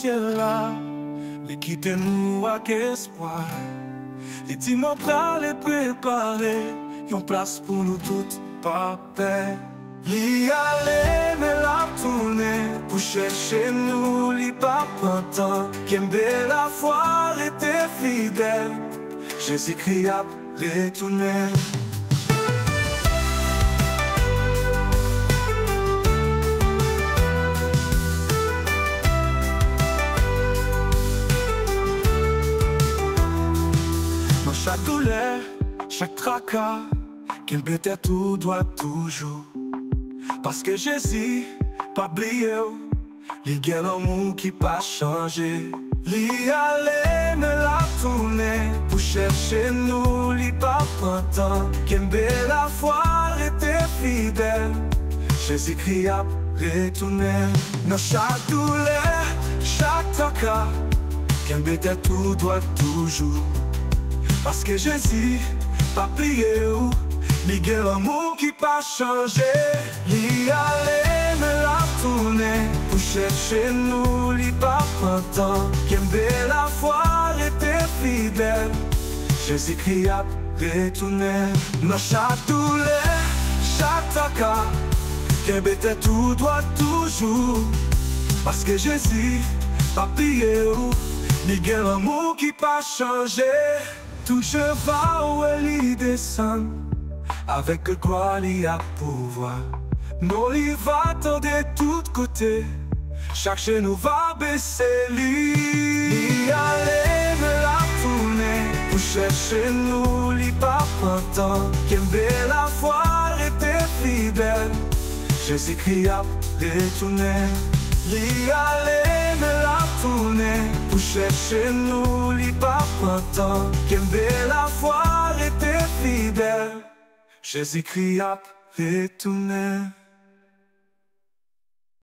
ciel là, les quitter nous avec espoir. Les dimanches pral les préparer, yon place pour nous toutes par paix. Li aller mais la tourner pour chercher nous, li pas printemps. Kembe la foi était fidèle, Jésus-Christ a retourné. Dans chaque douleur, chaque tracas, Kembe t'a tout doit toujours. Parce que Jésus, pas oublié, il y a l'amour qui pas changé. Li aller me la tourner pour chercher nous, li pas printemps. Kembe la foi était fidèle, Jésus-Christ a retourné. Dans chaque douleur, chaque tracas, Kembe t'a tout doit toujours. Parce que Jésus, pas oublié, li gen l'amour qui pas changé. Li aller me la tourner pour chercher nous, li pas printemps. Kembe la foi était fidèle, Jésus-Christ a retourné. Dans chaque douleur, chaque tracas, Kembe t'a tout doit toujours. Parce que Jésus, pas oublié, li gen l'amour qui pas changé. Tout cheval où il descend, avec quoi il y a pouvoir. Nous il va de tous côtés, chaque genou va baisser lui. Il allait me la tourner pour chercher nous, il pas printemps. Kembe la foi était fidèle, Jésus-Christ a retourné. Il allait me la tourner pour chercher nous, il pas printemps. Kembe la foi était fidèle, Jésus-Christ a retourné.